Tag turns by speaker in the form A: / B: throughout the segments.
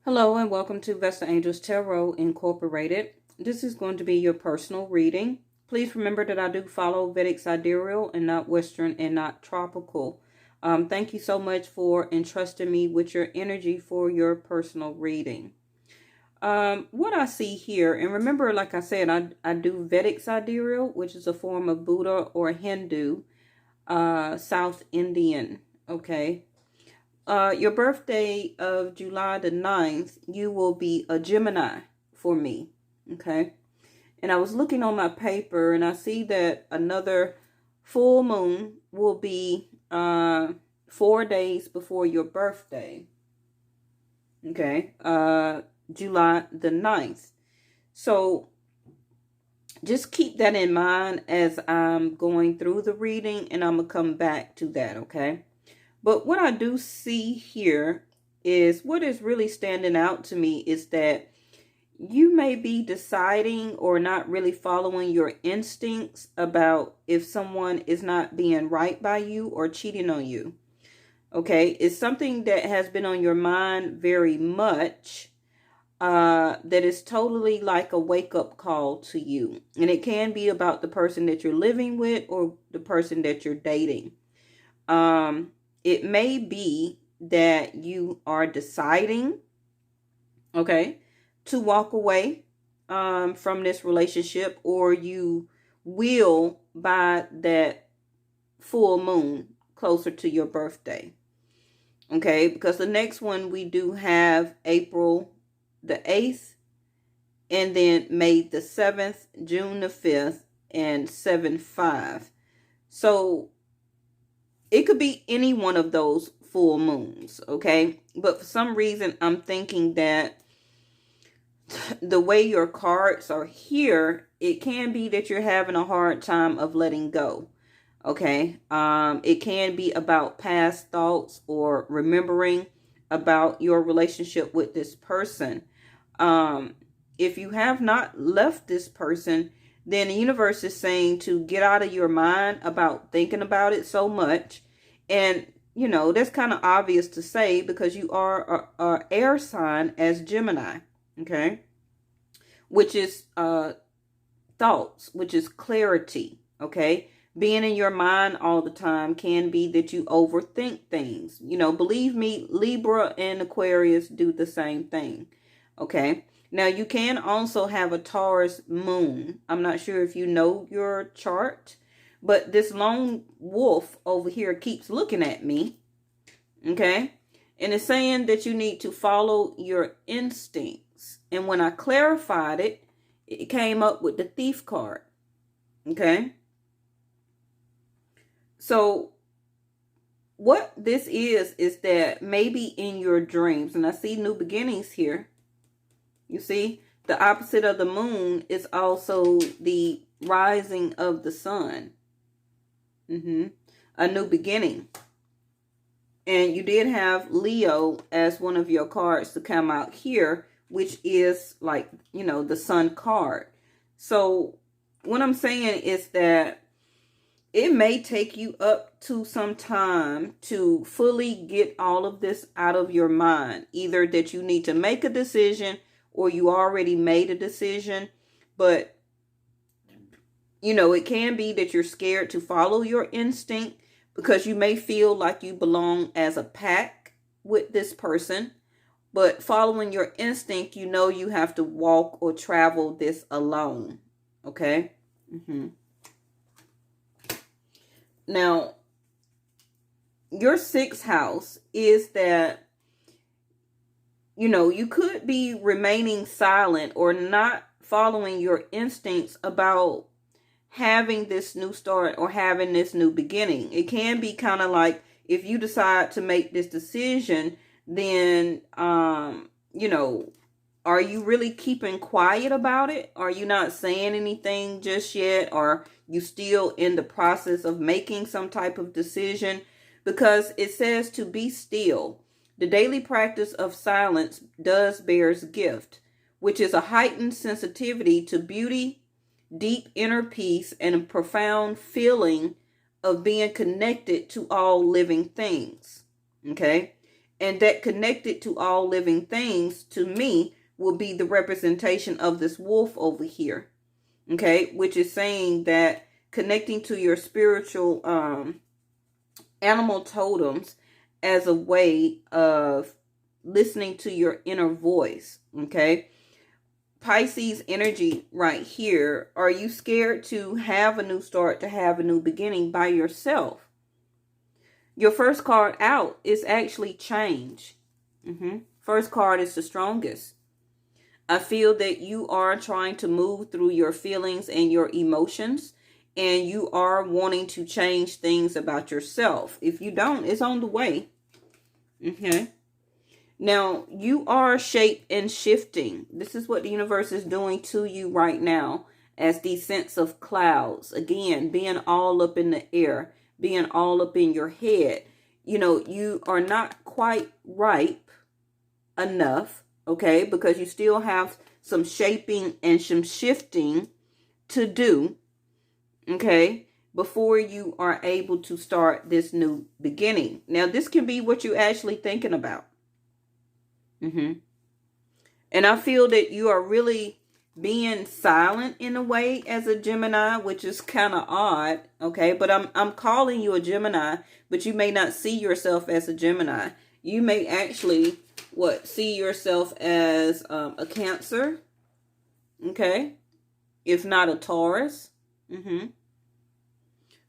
A: Hello and welcome to Vesta Angels Tarot Incorporated. This is going to be your personal reading. Please remember that I do follow Vedic sidereal and not Western and not tropical. Thank you so much for entrusting me with your energy for your personal reading. What I see here, and remember, like I said, I do Vedic sidereal, which is a form of Buddha or Hindu, South Indian, okay? Your birthday of July the 9th, you will be a Gemini for me, okay? And I was looking on my paper and I see that another full moon will be 4 days before your birthday, okay? July the 9th. So just keep that in mind as I'm going through the reading, and I'm going to come back to that, okay? But what I do see here is what is really standing out to me is that you may be deciding or not really following your instincts about if someone is not being right by you or cheating on you. Okay, it's something that has been on your mind very much, that is totally like a wake-up call to you. And it can be about the person that you're living with or the person that you're dating. It may be that you are deciding, okay, to walk away from this relationship, or you will by that full moon closer to your birthday. Okay, because the next one we do have April the 8th, and then May the 7th, June the 5th, and 7/5. So it could be any one of those full moons, okay? But for some reason, I'm thinking that the way your cards are here, it can be that you're having a hard time of letting go, okay? It can be about past thoughts or remembering about your relationship with this person. If you have not left this person, then the universe is saying to get out of your mind about thinking about it so much. And, you know, that's kind of obvious to say because you are a air sign as Gemini, okay? Which is thoughts, which is clarity, okay? Being in your mind all the time can be that you overthink things. You know, believe me, Libra and Aquarius do the same thing, okay? Now, you can also have a Taurus moon. I'm not sure if you know your chart, but this lone wolf over here keeps looking at me, okay? And it's saying that you need to follow your instincts. And when I clarified it, it came up with the Thief card, okay? So what this is that maybe in your dreams, and I see new beginnings here. You see, the opposite of the moon is also the rising of the sun. A new beginning. And you did have Leo as one of your cards to come out here, which is like, you know, the sun card. So what I'm saying is that it may take you up to some time to fully get all of this out of your mind. Either that you need to make a decision or you already made a decision. But, you know, it can be that you're scared to follow your instinct because you may feel like you belong as a pack with this person. But following your instinct, you know you have to walk or travel this alone. Okay? Now, your 6th house is that, you know, you could be remaining silent or not following your instincts about having this new start or having this new beginning. It can be kind of like if you decide to make this decision, then, you know, are you really keeping quiet about it? Are you not saying anything just yet? Or you still in the process of making some type of decision? Because it says to be still. The daily practice of silence does bears gift, which is a heightened sensitivity to beauty, deep inner peace, and a profound feeling of being connected to all living things. Okay? And that connected to all living things, to me, will be the representation of this wolf over here. Okay, which is saying that connecting to your spiritual animal totems as a way of listening to your inner voice. Okay, Pisces energy right here. Are you scared to have a new start, to have a new beginning by yourself? Your first card out is actually change. First card is the strongest. I feel that you are trying to move through your feelings and your emotions, and you are wanting to change things about yourself. If you don't, it's on the way. Okay. Now, you are shaped and shifting. This is what the universe is doing to you right now, as the sense of clouds. Again, being all up in the air, being all up in your head. You know, you are not quite ripe enough, okay, because you still have some shaping and some shifting to do, okay, before you are able to start this new beginning. Now, this can be what you're actually thinking about. And I feel that you are really being silent in a way as a Gemini, which is kind of odd, okay? But I'm calling you a Gemini, but you may not see yourself as a Gemini. You may actually, see yourself as a Cancer, okay? If not a Taurus.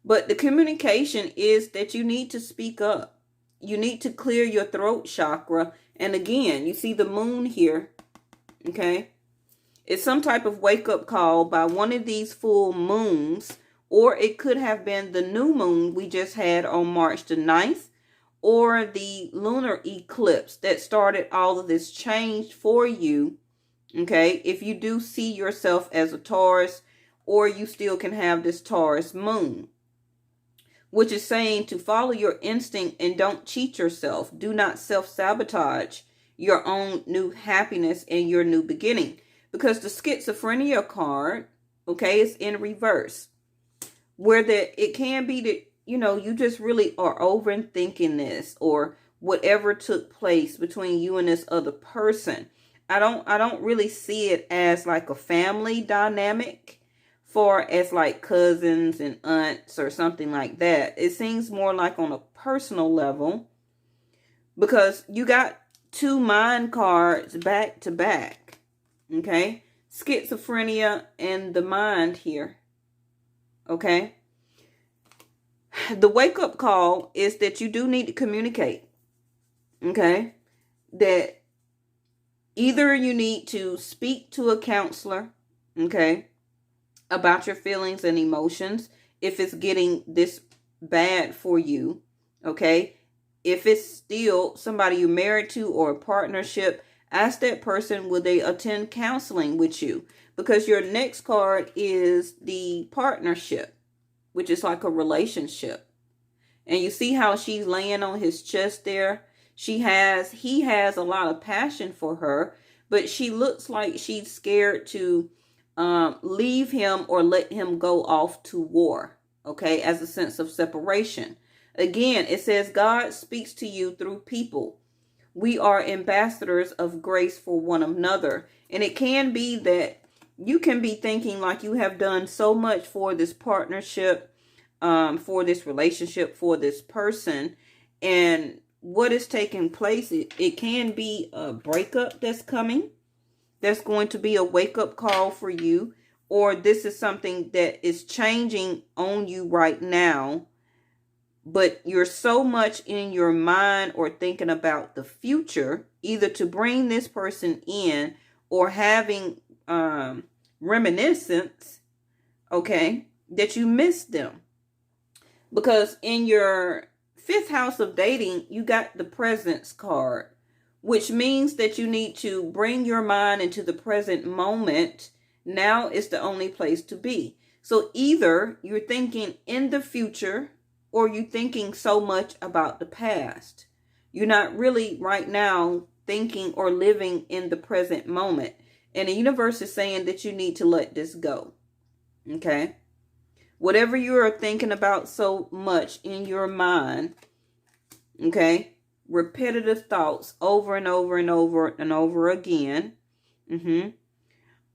A: But the communication is that you need to speak up. You need to clear your throat chakra. And again, you see the moon here, okay? It's some type of wake-up call by one of these full moons, or it could have been the new moon we just had on March the 9th, or the lunar eclipse that started all of this change for you, okay? If you do see yourself as a Taurus, or you still can have this Taurus moon, which is saying to follow your instinct and don't cheat yourself. Do not self-sabotage your own new happiness and your new beginning. Because the schizophrenia card, okay, is in reverse. Where it can be that, you just really are overthinking this, or whatever took place between you and this other person. I don't really see it as like a family dynamic, far as like cousins and aunts or something like that. It seems more like on a personal level, because you got two mind cards back to back. Okay, schizophrenia and the mind here. Okay, the wake-up call is that you do need to communicate. Okay, that either you need to speak to a counselor, okay, about your feelings and emotions, if it's getting this bad for you, okay? If it's still somebody you're married to or a partnership, ask that person, will they attend counseling with you? Because your next card is the partnership, which is like a relationship. And you see how she's laying on his chest there? He has a lot of passion for her, but she looks like she's scared to leave him or let him go off to war, okay, as a sense of separation. Again, it says God speaks to you through people. We are ambassadors of grace for one another. And it can be that you can be thinking like you have done so much for this partnership, for this relationship, for this person. And what is taking place, it can be a breakup that's coming. That's going to be a wake-up call for you. Or this is something that is changing on you right now. But you're so much in your mind or thinking about the future, either to bring this person in or having reminiscence, okay, that you miss them. Because in your 5th house of dating, you got the presence card, which means that you need to bring your mind into the present moment. Now is the only place to be. So either you're thinking in the future, or you're thinking so much about the past. You're not really right now thinking or living in the present moment. And the universe is saying that you need to let this go. Okay? Whatever you are thinking about so much in your mind, okay, repetitive thoughts over and over and over and over again,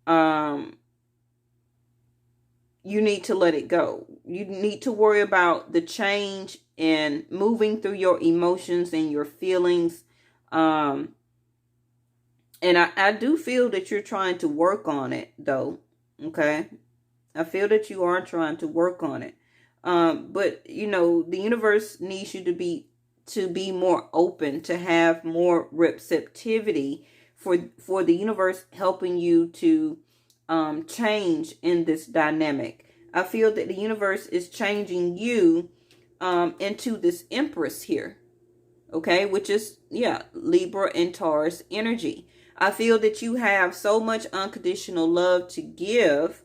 A: um, you need to let it go. You need to worry about the change and moving through your emotions and your feelings. And I do feel that you're trying to work on it, though. Okay. I feel that you are trying to work on it. But you know, the universe needs you to be more open, to have more receptivity for the universe helping you to change in this dynamic. I feel that the universe is changing you into this Empress here. Okay, which is, yeah, Libra and Taurus energy. I feel that you have so much unconditional love to give.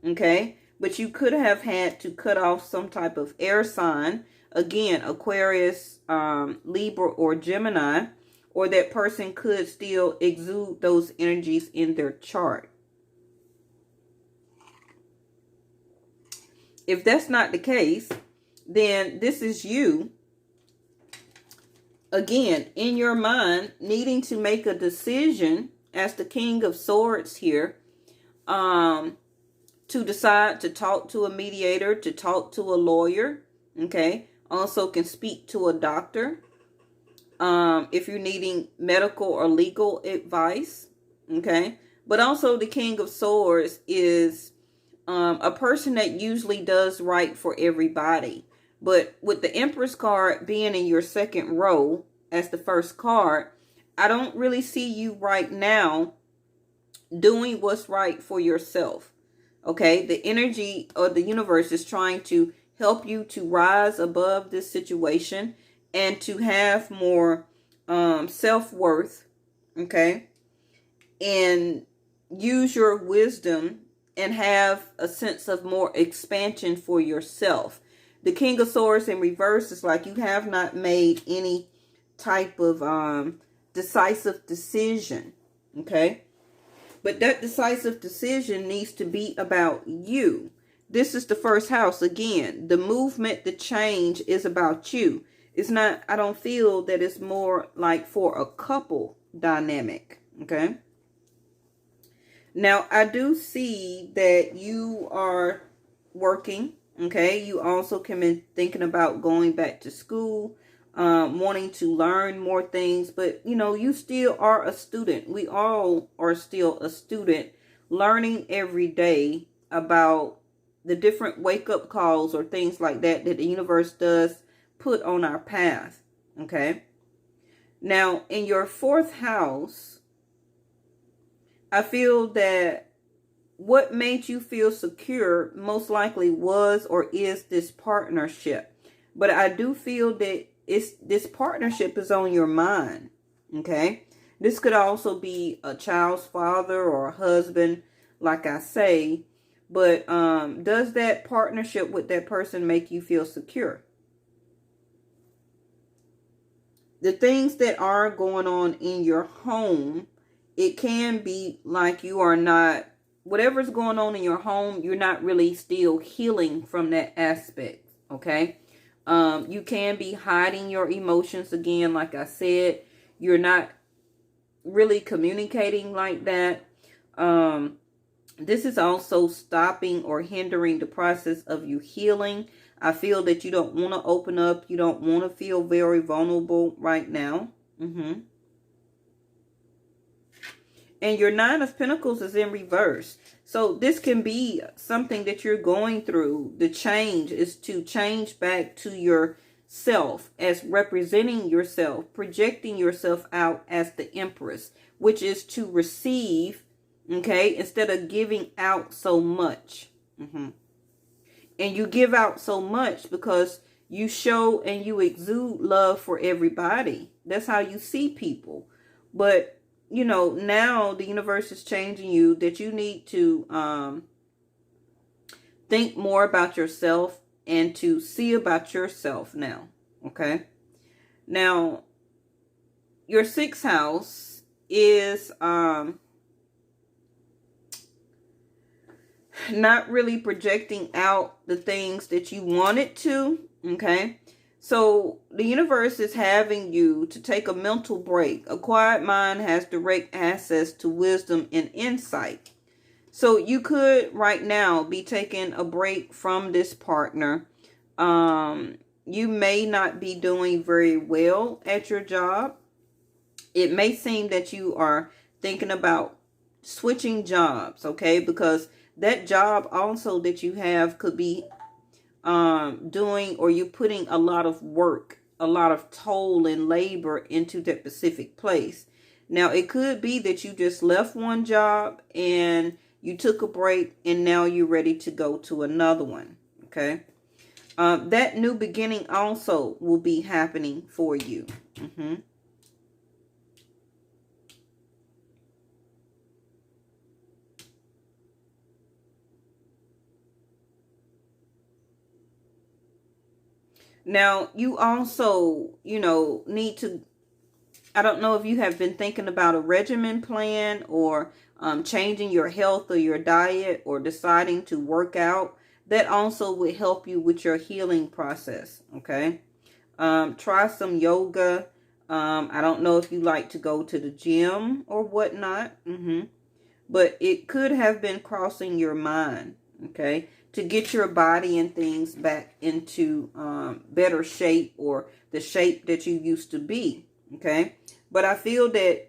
A: Okay, but you could have had to cut off some type of air sign. Again, Aquarius, Libra, or Gemini, or that person could still exude those energies in their chart. If that's not the case, then this is you, again, in your mind, needing to make a decision as the King of Swords here, to decide to talk to a mediator, to talk to a lawyer, okay? Also can speak to a doctor. If you're needing medical or legal advice, okay? But also the King of Swords is a person that usually does right for everybody. But with the Empress card being in your second row as the first card, I don't really see you right now doing what's right for yourself. Okay, the energy of the universe is trying to help you to rise above this situation and to have more self-worth, okay, and use your wisdom and have a sense of more expansion for yourself. The King of Swords in reverse is like you have not made any type of decisive decision, okay? But that decisive decision needs to be about you. This is the first house. Again, the movement, the change is about you. It's not, I don't feel that it's more like for a couple dynamic. Okay. Now, I do see that you are working. Okay. You also can be thinking about going back to school, wanting to learn more things, but you know, you still are a student. We all are still a student, learning every day about the different wake-up calls or things like that that the universe does put on our path. Okay. Now, in your fourth house, I feel that what made you feel secure most likely was or is this partnership. But I do feel that this partnership is on your mind. Okay. This could also be a child's father or a husband, like I say. But does that partnership with that person make you feel secure? The things that are going on in your home, it can be like you are not, whatever's going on in your home, you're not really still healing from that aspect. Okay. You can be hiding your emotions again. Like I said, you're not really communicating like that. This is also stopping or hindering the process of you healing. I feel that you don't want to open up. You don't want to feel very vulnerable right now. And your Nine of Pentacles is in reverse. So this can be something that you're going through. The change is to change back to yourself as representing yourself, projecting yourself out as the Empress, which is to receive, okay, instead of giving out so much. And you give out so much because you show and you exude love for everybody. That's how you see people. But you know, now the universe is changing you that you need to think more about yourself and to see about yourself now. Okay. Now, your sixth house is not really projecting out the things that you wanted to. Okay. So the universe is having you to take a mental break. A quiet mind has direct access to wisdom and insight. So you could right now be taking a break from this partner. You may not be doing very well at your job. It may seem that you are thinking about switching jobs, okay? Because that job also that you have could be doing, or you putting a lot of work, a lot of toll and labor into that specific place. Now, it could be that you just left one job and you took a break and now you're ready to go to another one, okay? That new beginning also will be happening for you. Now, you also, need to, I don't know if you have been thinking about a regimen plan, or changing your health or your diet, or deciding to work out. That also would help you with your healing process, okay? Try some yoga. I don't know if you like to go to the gym or whatnot. But it could have been crossing your mind, okay, to get your body and things back into better shape, or the shape that you used to be, okay? But I feel that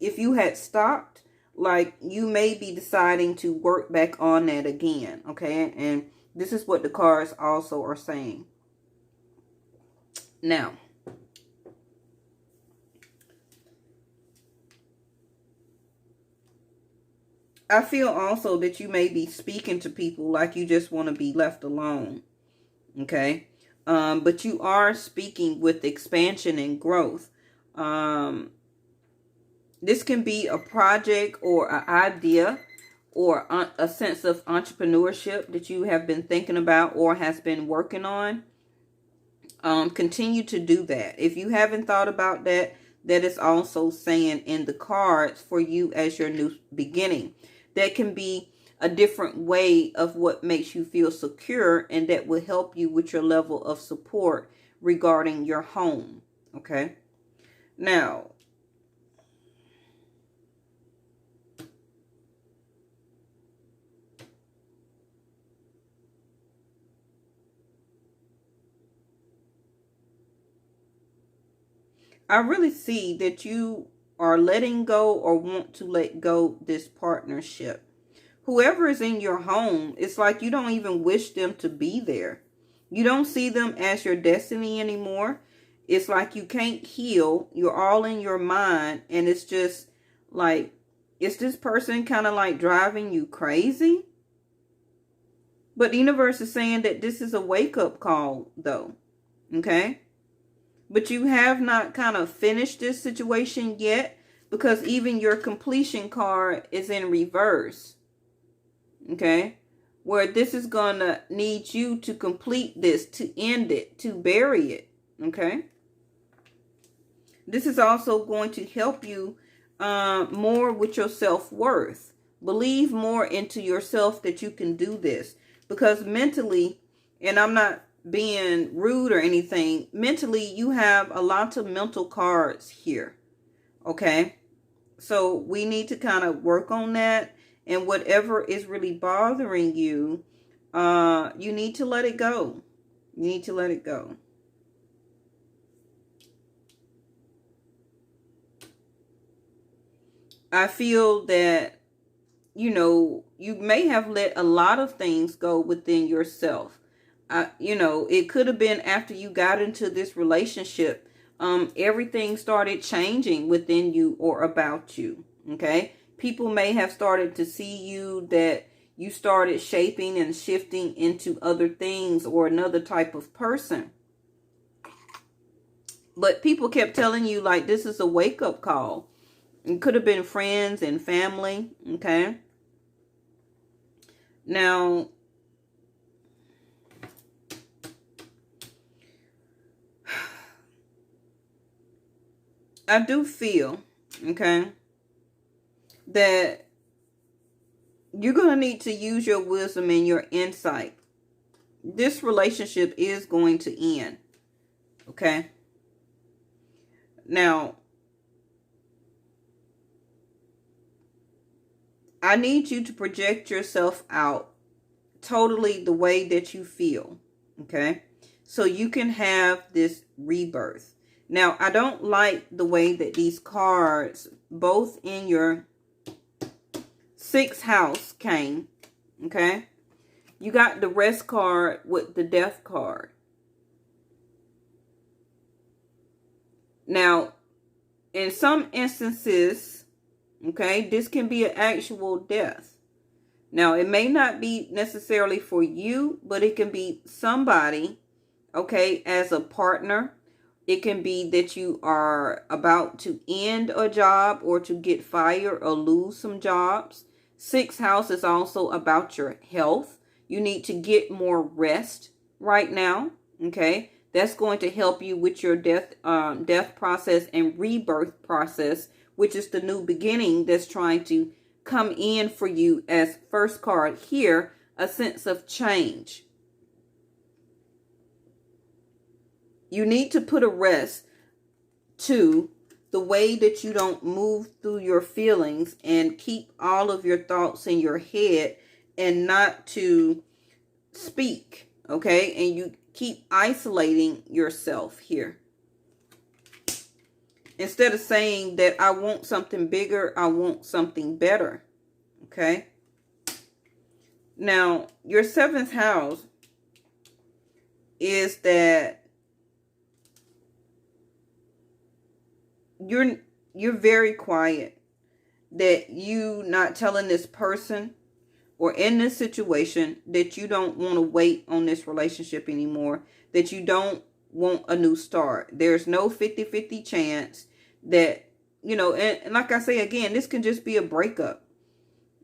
A: if you had stopped, like, you may be deciding to work back on that again, okay? And this is what the cards also are saying. Now, I feel also that you may be speaking to people like you just want to be left alone, okay? But you are speaking with expansion and growth. This can be a project or an idea, or a sense of entrepreneurship that you have been thinking about or has been working on. Continue to do that. If you haven't thought about that, that is also saying in the cards for you as your new beginning. That can be a different way of what makes you feel secure, and that will help you with your level of support regarding your home, okay? Now, I really see that you are letting go, or want to let go, this partnership. Whoever is in your home, it's like you don't even wish them to be there. You don't see them as your destiny anymore. It's like you can't heal. You're all in your mind. And it's just like, is this person kind of like driving you crazy? But the universe is saying that this is a wake-up call, though. Okay? But you have not kind of finished this situation yet, because even your completion card is in reverse. Okay? Where this is going to need you to complete this, to end it, to bury it. Okay? This is also going to help you more with your self-worth. Believe more into yourself that you can do this. Because mentally, and I'm not being rude or anything, mentally you have a lot of mental cards here. Okay? So we need to kind of work on that. And whatever is really bothering you, you need to let it go. You need to let it go. I feel that, you may have let a lot of things go within yourself. It could have been after you got into this relationship, everything started changing within you or about you. Okay? People may have started to see you, that you started shaping and shifting into other things or another type of person. But people kept telling you, like, this is a wake-up call. It could have been friends and family. Okay? Now, I do feel, okay, that you're going to need to use your wisdom and your insight. This relationship is going to end. Okay. Now, I need you to project yourself out totally the way that you feel. Okay. So you can have this rebirth. Now, I don't like the way that these cards, both in your 6th house, came. Okay. You got the rest card with the death card. Now, in some instances, okay, this can be an actual death. Now, it may not be necessarily for you, but it can be somebody, okay, as a partner. It can be that you are about to end a job or to get fired or lose some jobs. 6th house is also about your health. You need to get more rest right now, okay? That's going to help you with your death process and rebirth process, which is the new beginning that's trying to come in for you as first card here, a sense of change. You need to put a rest to the way that you don't move through your feelings and keep all of your thoughts in your head and not to speak, okay? And you keep isolating yourself here. Instead of saying that I want something bigger, I want something better, okay? Now, your 7th house is that you're very quiet, that you not telling this person or in this situation that you don't want to wait on this relationship anymore, that you don't want a new start. There's no 50-50 chance that, you know, and like I say again, this can just be a breakup.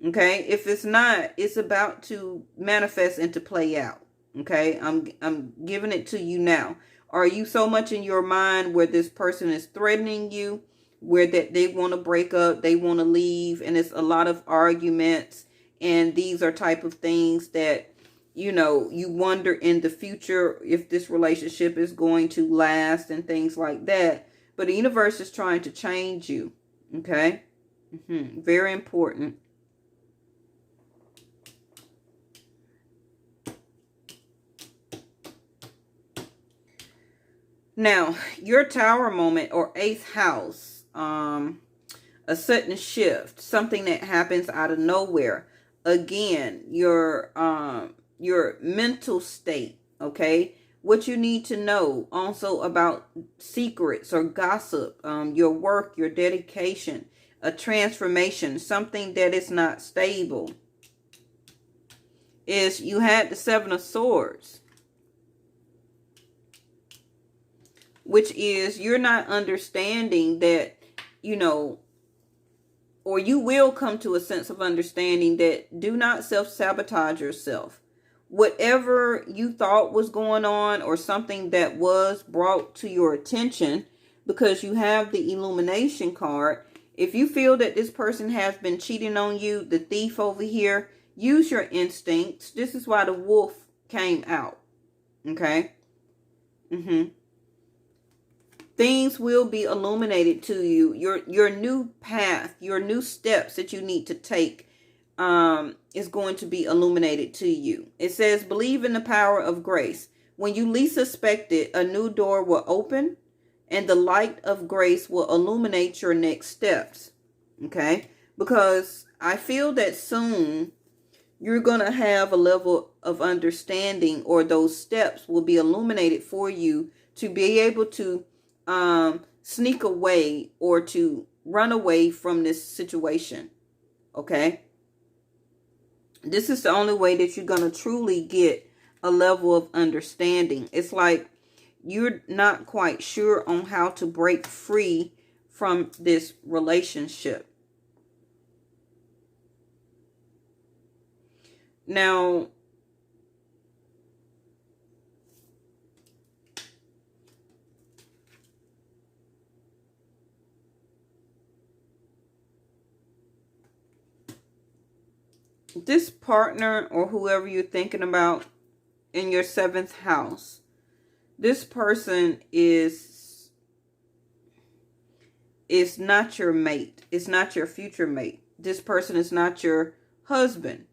A: Okay? If it's not, it's about to manifest and to play out. Okay? I'm giving it to you now. Are you so much in your mind where this person is threatening you, where that they want to break up, they want to leave, and it's a lot of arguments, and these are type of things that, you know, you wonder in the future if this relationship is going to last and things like that. But the universe is trying to change you. Okay? Very important. Now, your Tower moment or 8th house, a sudden shift, something that happens out of nowhere. Again, your mental state, okay? What you need to know also about secrets or gossip, your work, your dedication, a transformation, something that is not stable. Is you had the 7 of Swords, which is you're not understanding that, you know, or you will come to a sense of understanding that do not self-sabotage yourself. Whatever you thought was going on or something that was brought to your attention, because you have the Illumination card, if you feel that this person has been cheating on you, the Thief over here, use your instincts. This is why the Wolf came out. Okay? Things will be illuminated to you. Your new path, your new steps that you need to take is going to be illuminated to you. It says, believe in the power of grace. When you least suspect it, a new door will open and the light of grace will illuminate your next steps. Okay? Because I feel that soon you're going to have a level of understanding, or those steps will be illuminated for you to be able to sneak away or to run away from this situation. Okay? This is the only way that you're going to truly get a level of understanding. It's like you're not quite sure on how to break free from this relationship. Now, this partner or whoever you're thinking about in your 7th house, this person is not your mate. It's not your future mate. This person is not your husband.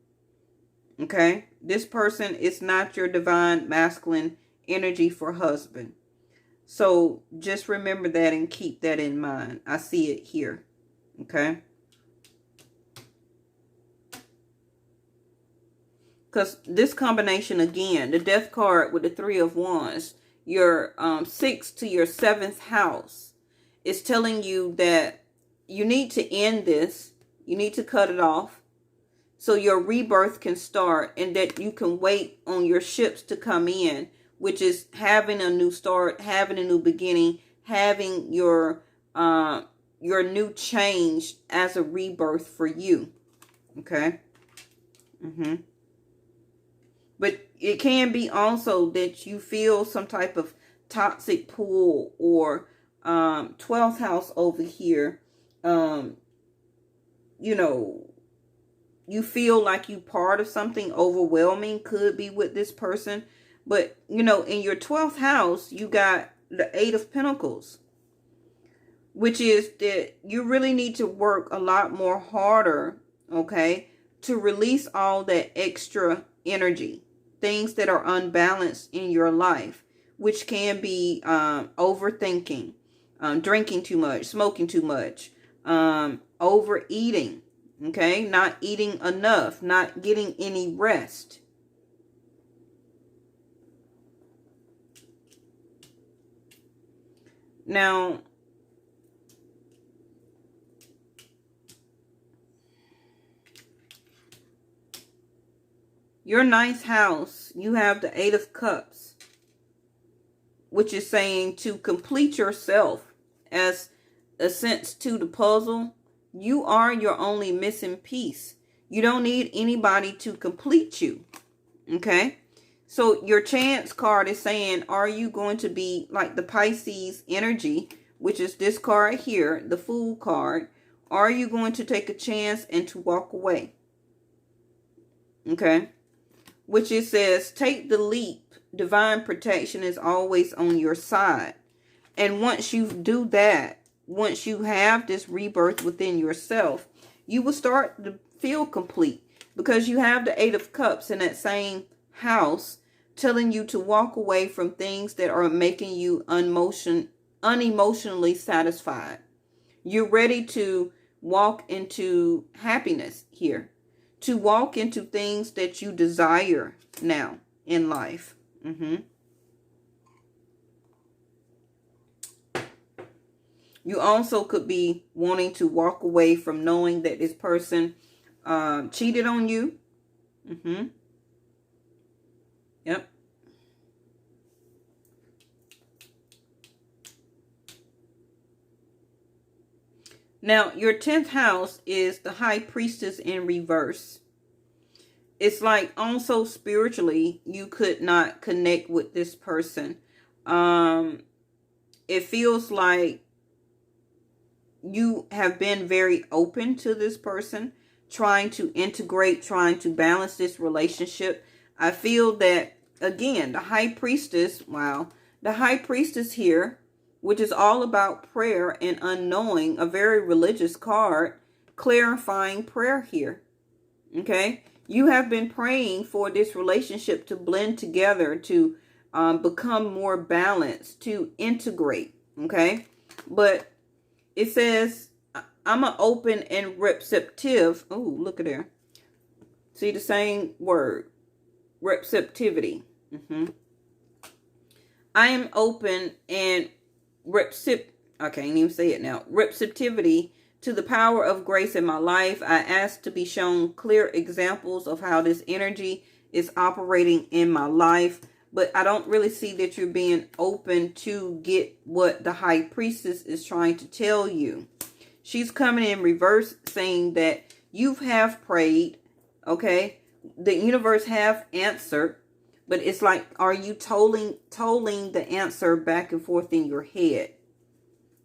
A: Okay? This person is not your divine masculine energy for husband. So just remember that and keep that in mind. I see it here. Okay? Because this combination, again, the death card with the 3 of Wands, your 6th to your 7th house, is telling you that you need to end this. You need to cut it off so your rebirth can start, and that you can wait on your ships to come in, which is having a new start, having a new beginning, having your new change as a rebirth for you. Okay? But it can be also that you feel some type of toxic pull, or 12th house over here. You know, you feel like you part of something overwhelming, could be with this person. But, you know, in your 12th house, you got the 8 of Pentacles, which is that you really need to work a lot more harder, okay, to release all that extra energy, things that are unbalanced in your life, which can be overthinking, drinking too much, smoking too much, overeating, okay, not eating enough, not getting any rest. Now, your 9th house, you have the 8 of Cups, which is saying to complete yourself as a sense to the puzzle. You are your only missing piece. You don't need anybody to complete you. Okay? So your chance card is saying, are you going to be like the Pisces energy, which is this card here, the Fool card? Are you going to take a chance and to walk away? Okay? Which it says, take the leap. Divine protection is always on your side. And once you do that, once you have this rebirth within yourself, you will start to feel complete, because you have the 8 of Cups in that same house, telling you to walk away from things that are making you unemotionally satisfied. You're ready to walk into happiness here, to walk into things that you desire now in life. You also could be wanting to walk away from knowing that this person cheated on you. Yep. Now, your 10th house is the High Priestess in reverse. It's like also spiritually, you could not connect with this person. It feels like you have been very open to this person, trying to integrate, trying to balance this relationship. I feel that, again, the High Priestess, wow, the High Priestess here, which is all about prayer and unknowing, a very religious card, clarifying prayer here. Okay? You have been praying for this relationship to blend together, to become more balanced, to integrate. Okay? But it says, I'm an open and receptive. Oh, look at there. See the same word. Receptivity. I am open and I can't even say it now. Receptivity to the power of grace in my life. I ask to be shown clear examples of how this energy is operating in my life. But I don't really see that you're being open to get what the High Priestess is trying to tell you. She's coming in reverse, saying that you have prayed, okay? The universe have answered, but it's like, are you tolling the answer back and forth in your head,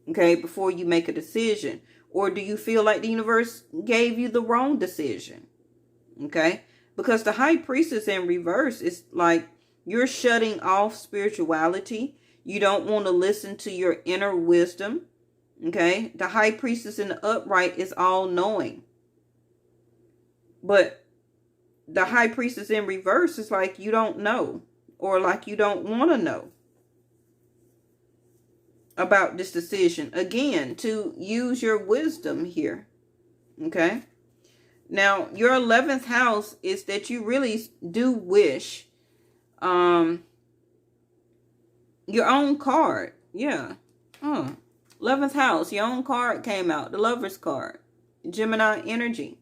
A: okay, before you make a decision? Or do you feel like the universe gave you the wrong decision, okay? Because the High Priestess in reverse is like, You're shutting off spirituality. You don't want to listen to your inner wisdom. Okay. The high priestess in the upright is all knowing. But the high priestess in reverse is like you don't know, or like you don't want to know about this decision. Again, to use your wisdom here. Okay. Now, your 11th house is that you really do wish your own card. Yeah. 11th house, your own card came out. The Lover's card. Gemini energy.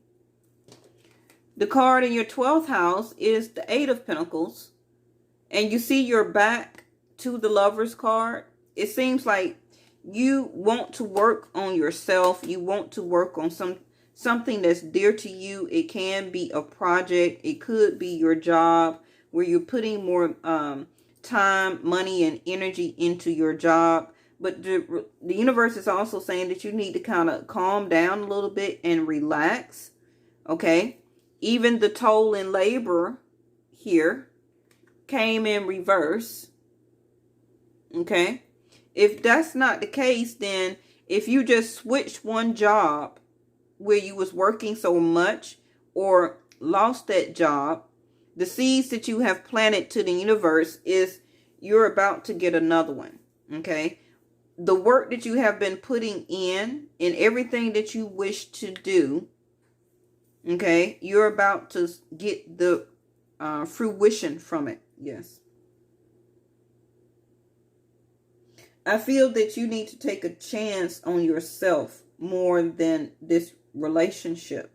A: The card in your 12th house is the 8 of Pentacles. And you see your back to the Lover's card. It seems like you want to work on yourself. You want to work on something that's dear to you. It can be a project. It could be your job where you're putting more time, money, and energy into your job. But the universe is also saying that you need to kind of calm down a little bit and relax. Okay. Even the toll in labor here came in reverse. Okay. If that's not the case, then if you just switched one job where you was working so much or lost that job, the seeds that you have planted to the universe is you're about to get another one. Okay. The work that you have been putting in and everything that you wish to do, okay, you're about to get the fruition from it. Yes. I feel that you need to take a chance on yourself more than this relationship.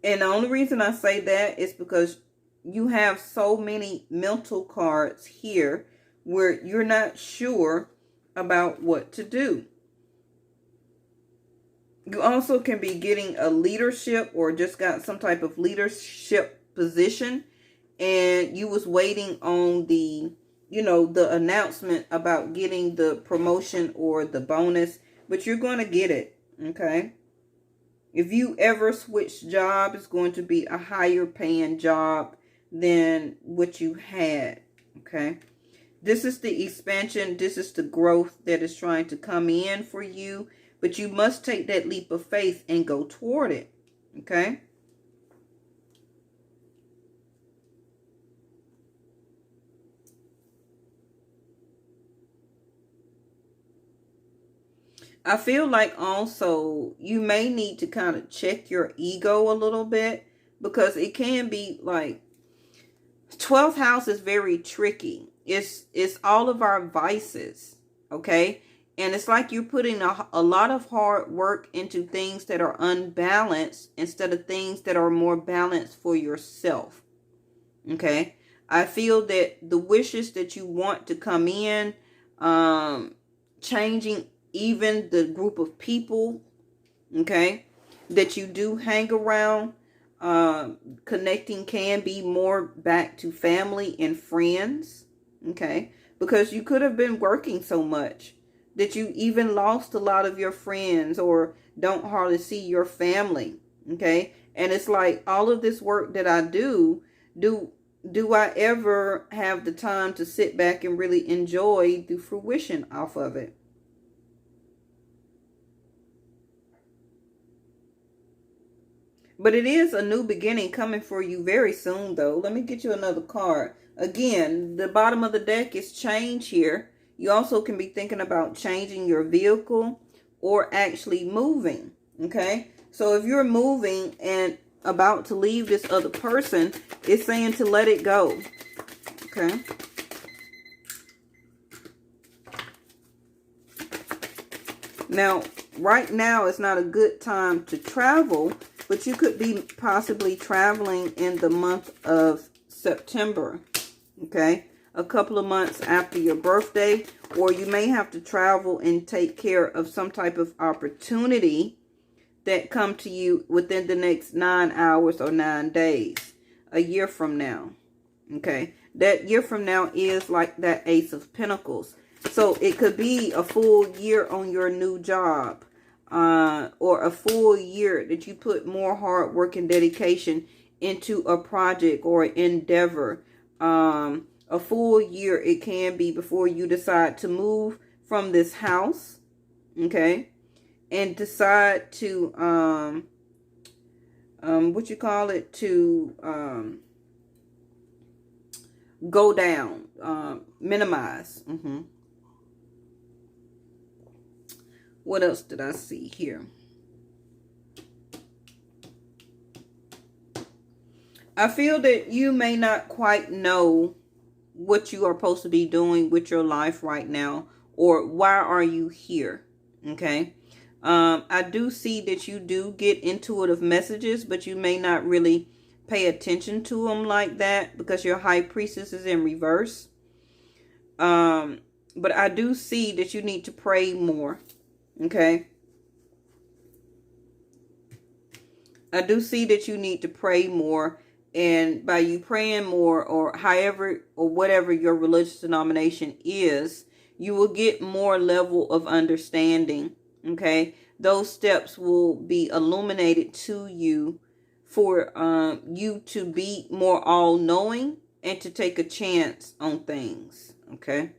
A: And the only reason I say that is because you have so many mental cards here where you're not sure about what to do. You also can be getting a leadership or just got some type of leadership position, and you was waiting on the announcement about getting the promotion or the bonus, but you're going to get it. Okay. If you ever switch job, it's going to be a higher paying job than what you had. Okay. This is the expansion. This is the growth that is trying to come in for you. But you must take that leap of faith and go toward it. Okay. I feel like also you may need to kind of check your ego a little bit, because it can be like 12th house is very tricky. It's all of our vices. Okay. And it's like you're putting a lot of hard work into things that are unbalanced instead of things that are more balanced for yourself. Okay. I feel that the wishes that you want to come in, changing even the group of people, okay, that you do hang around, connecting can be more back to family and friends. Okay. Because you could have been working so much that you even lost a lot of your friends or don't hardly see your family. Okay. And it's like all of this work that I do I ever have the time to sit back and really enjoy the fruition off of it? But it is a new beginning coming for you very soon, though. Let me get you another card. Again, the bottom of the deck is change here. You also can be thinking about changing your vehicle or actually moving. Okay. So if you're moving and about to leave this other person, it's saying to let it go. Okay. Now, right now is not a good time to travel, but you could be possibly traveling in the month of September. Okay. A couple of months after your birthday, or you may have to travel and take care of some type of opportunity that come to you within the next 9 hours or 9 days, a year from now. Okay. That year from now is like that Ace of Pentacles. So it could be a full year on your new job, or a full year that you put more hard work and dedication into a project or endeavor. A full year it can be before you decide to move from this house, okay, and decide to what you call it, to go down, minimize. What else did I see here? I feel that you may not quite know what you are supposed to be doing with your life right now, or why are you here, okay? I do see that you do get intuitive messages, but you may not really pay attention to them like that because your high priestess is in reverse. But I do see that you need to pray more, okay? I do see that you need to pray more. And by you praying more, or however or whatever your religious denomination is, you will get more level of understanding. Okay. Those steps will be illuminated to you for you to be more all-knowing and to take a chance on things. Okay.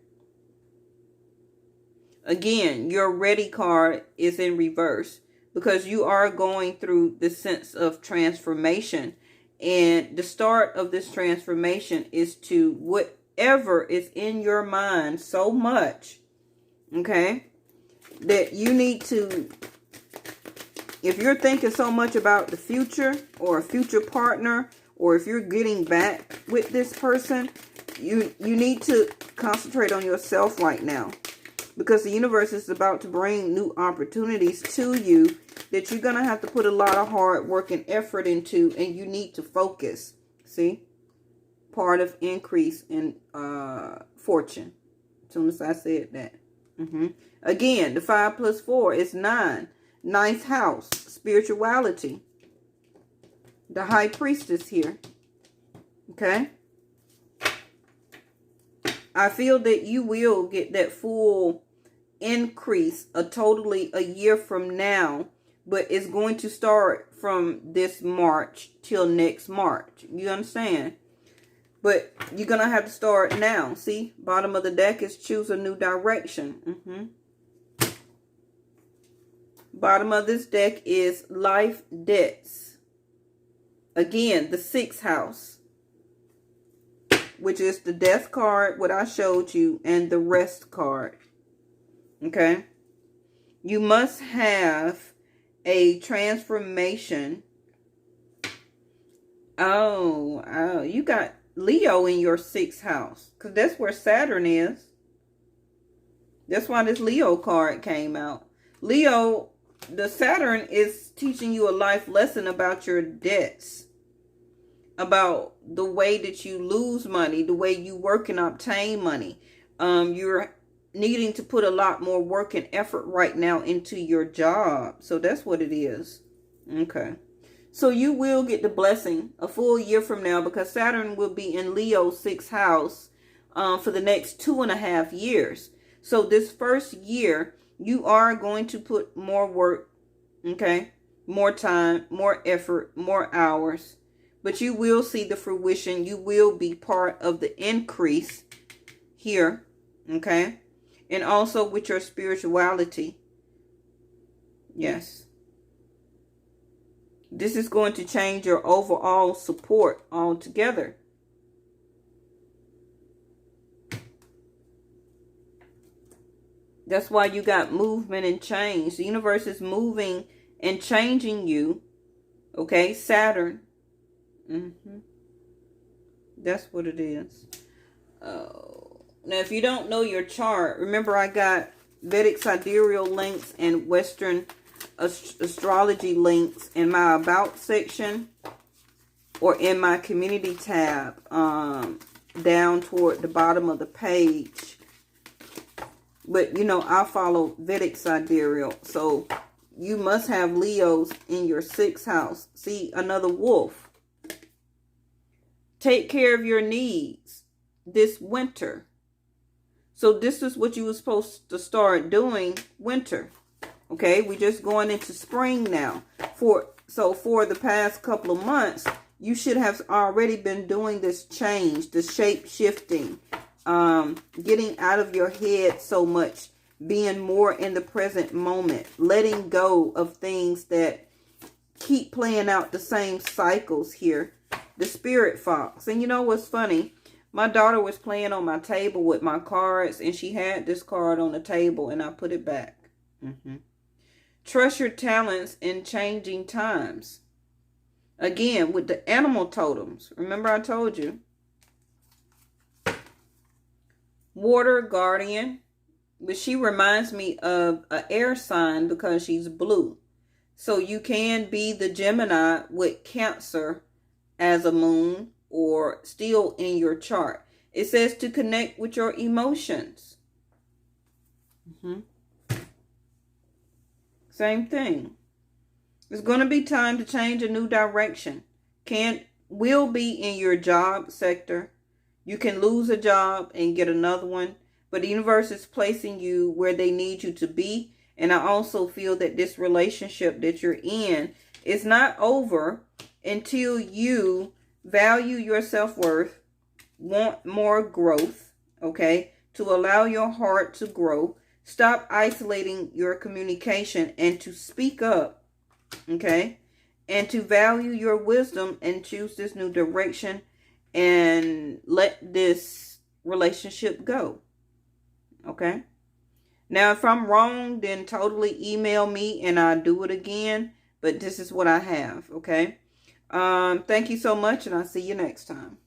A: Again, your ready card is in reverse because you are going through the sense of transformation. And the start of this transformation is to whatever is in your mind so much, okay, that you need to, if you're thinking so much about the future or a future partner, or if you're getting back with this person, you need to concentrate on yourself right now. Because the universe is about to bring new opportunities to you that you're going to have to put a lot of hard work and effort into. And you need to focus. See? Part of increase in fortune. As soon as I said that. Again, the 5 plus 4 is 9. Ninth house. Spirituality. The high priestess here. Okay? I feel that you will get that full increase totally a year from now, but it's going to start from this March till next March. You understand? But you're going to have to start now. See, bottom of the deck is choose a new direction. Bottom of this deck is life debts. Again, the 6th house, which is the death card, what I showed you, and the rest card. Okay? You must have a transformation. Oh, you got Leo in your 6th house. Because that's where Saturn is. That's why this Leo card came out. Leo, the Saturn is teaching you a life lesson about your debts. About the way that you lose money, the way you work and obtain money. You're needing to put a lot more work and effort right now into your job. So that's what it is. Okay. So you will get the blessing a full year from now because Saturn will be in Leo's 6th house for the next 2.5 years. So this first year, you are going to put more work, okay? More time, more effort, more hours. But you will see the fruition. You will be part of the increase here. Okay. And also with your spirituality. Yes. This is going to change your overall support altogether. That's why you got movement and change. The universe is moving and changing you. Okay. Saturn. That's what it is. Now, if you don't know your chart, remember I got Vedic sidereal links and Western astrology links in my About section or in my community tab down toward the bottom of the page. But, you know, I follow Vedic sidereal. So, you must have Leos in your 6th house. See, another wolf. Take care of your needs this winter. So this is what you were supposed to start doing winter. Okay, we're just going into spring now. For the past couple of months, You should have already been doing this change, the shape shifting, getting out of your head so much, being more in the present moment, letting go of things that keep playing out the same cycles here. The Spirit Fox. And you know what's funny? My daughter was playing on my table with my cards, and she had this card on the table, and I put it back. Trust your talents in changing times. Again, with the animal totems. Remember I told you. Water Guardian. But she reminds me of an air sign because she's blue. So you can be the Gemini with Cancer as a moon or still in your chart. It says to connect with your emotions. Same thing. It's going to be time to change a new direction. Will be in your job sector. You can lose a job and get another one. But the universe is placing you where they need you to be. And I also feel that this relationship that you're in is not over until you value your self-worth, want more growth, okay, to allow your heart to grow. Stop isolating your communication and to speak up, okay, and to value your wisdom and choose this new direction and let this relationship go, okay? Now, if I'm wrong, then totally email me and I'll do it again, but this is what I have, okay? Thank you so much, and I'll see you next time.